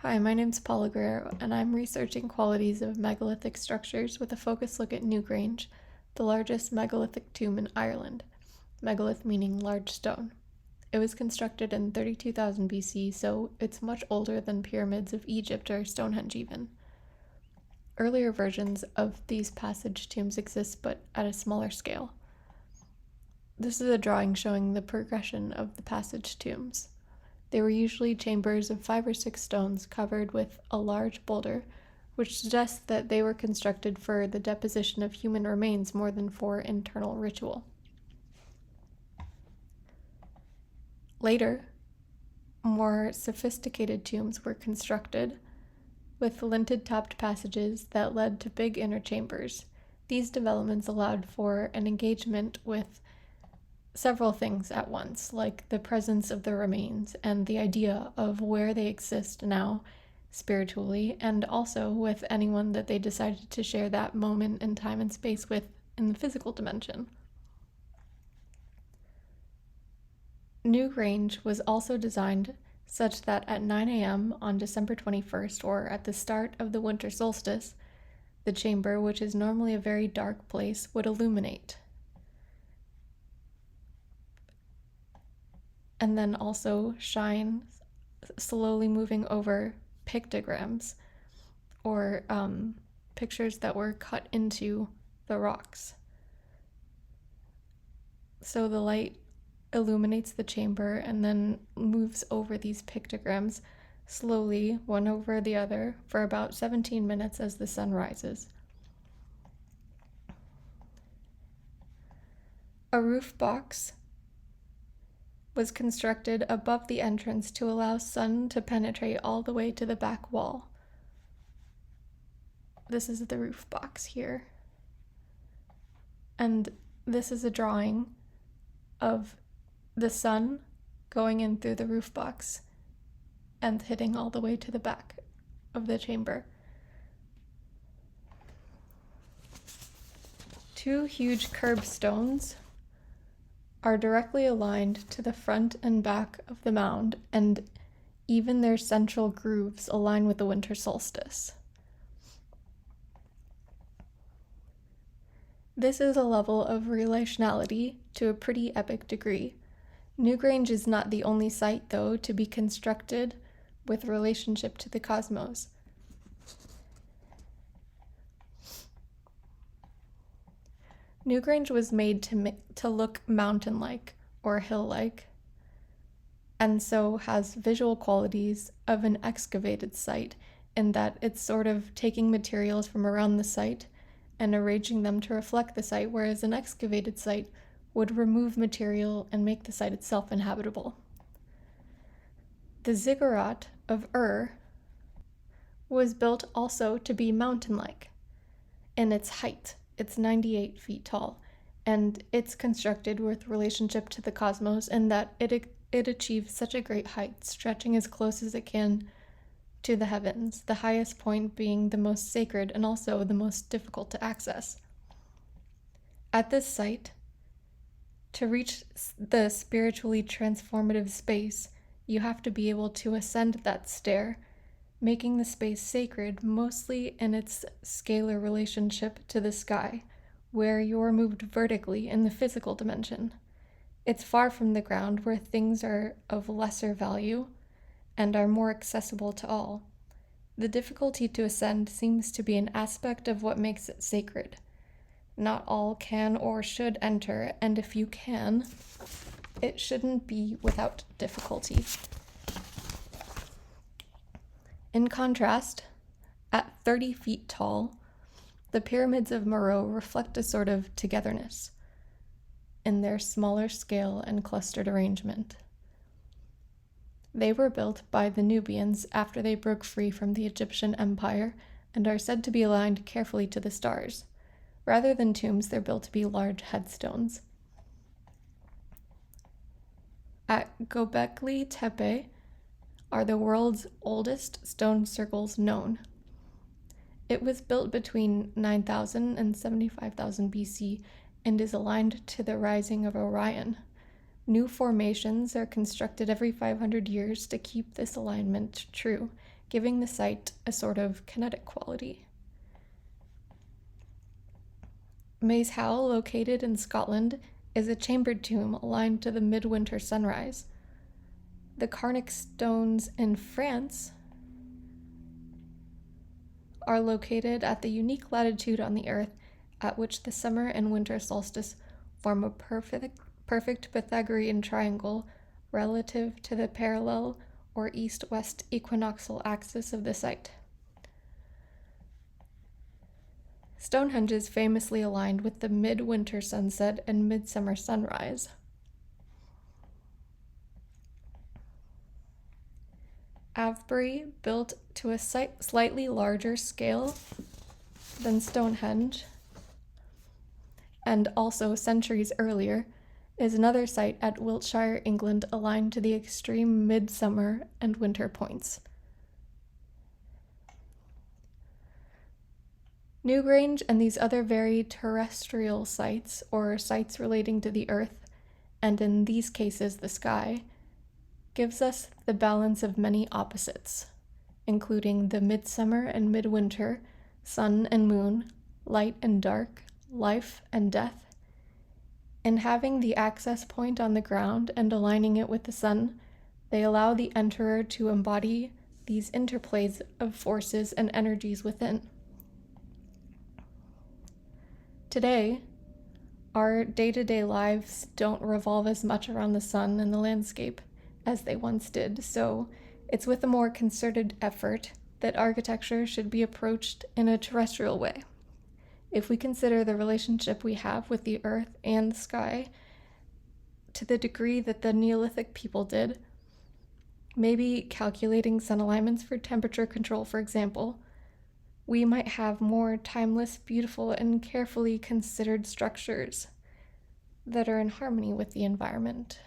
Hi, my name's Paula Guerrero, and I'm researching qualities of megalithic structures with a focus look at Newgrange, the largest megalithic tomb in Ireland, megalith meaning large stone. It was constructed in 32,000 BC, so it's much older than pyramids of Egypt or Stonehenge even. Earlier versions of these passage tombs exist, but at a smaller scale. This is a drawing showing the progression of the passage tombs. They were usually chambers of 5 or 6 stones covered with a large boulder, which suggests that they were constructed for the deposition of human remains more than for internal ritual. Later, more sophisticated tombs were constructed with linted-topped passages that led to big inner chambers. These developments allowed for an engagement with several things at once, like the presence of the remains and the idea of where they exist now spiritually, and also with anyone that they decided to share that moment in time and space with in the physical dimension. Newgrange was also designed such that at 9 a.m. on December 21st, or at the start of the winter solstice, the chamber, which is normally a very dark place, would illuminate. And then also shine, slowly moving over pictograms or pictures that were cut into the rocks. So the light illuminates the chamber and then moves over these pictograms slowly, one over the other, for about 17 minutes as the sun rises. A roof box was constructed above the entrance to allow sun to penetrate all the way to the back wall. This is the roof box here. And this is a drawing of the sun going in through the roof box and hitting all the way to the back of the chamber. 2 huge curbstones are directly aligned to the front and back of the mound, and even their central grooves align with the winter solstice. This is a level of relationality to a pretty epic degree. Newgrange is not the only site, though, to be constructed with relationship to the cosmos. Newgrange was made to look mountain-like or hill-like, and so has visual qualities of an excavated site in that it's sort of taking materials from around the site and arranging them to reflect the site, whereas an excavated site would remove material and make the site itself inhabitable. The ziggurat of Ur was built also to be mountain-like in its height. It's 98 feet tall, and it's constructed with relationship to the cosmos in that it achieves such a great height, stretching as close as it can to the heavens, the highest point being the most sacred and also the most difficult to access. At this site, to reach the spiritually transformative space, you have to be able to ascend that stair, making the space sacred mostly in its scalar relationship to the sky, where you're moved vertically in the physical dimension. It's far from the ground, where things are of lesser value and are more accessible to all. The difficulty to ascend seems to be an aspect of what makes it sacred. Not all can or should enter, and if you can, it shouldn't be without difficulty. In contrast, at 30 feet tall, the pyramids of Meroe reflect a sort of togetherness in their smaller scale and clustered arrangement. They were built by the Nubians after they broke free from the Egyptian Empire and are said to be aligned carefully to the stars. Rather than tombs, they're built to be large headstones. At Göbekli Tepe are the world's oldest stone circles known. It was built between 9,000 and 75,000 BC and is aligned to the rising of Orion. New formations are constructed every 500 years to keep this alignment true, giving the site a sort of kinetic quality. Maes Howell, located in Scotland, is a chambered tomb aligned to the midwinter sunrise. The Carnac stones in France are located at the unique latitude on the Earth at which the summer and winter solstice form a perfect Pythagorean triangle relative to the parallel or east-west equinoxial axis of the site. Stonehenge is famously aligned with the midwinter sunset and midsummer sunrise. Avebury, built to a slightly larger scale than Stonehenge, and also centuries earlier, is another site at Wiltshire, England, aligned to the extreme midsummer and winter points. Newgrange and these other very terrestrial sites, or sites relating to the earth, and in these cases the sky, gives us the balance of many opposites, including the midsummer and midwinter, sun and moon, light and dark, life and death. In having the access point on the ground and aligning it with the sun, they allow the enterer to embody these interplays of forces and energies within. Today, our day-to-day lives don't revolve as much around the sun and the landscape as they once did, so it's with a more concerted effort that architecture should be approached in a terrestrial way. If we consider the relationship we have with the earth and the sky to the degree that the Neolithic people did, maybe calculating sun alignments for temperature control, for example, we might have more timeless, beautiful, and carefully considered structures that are in harmony with the environment.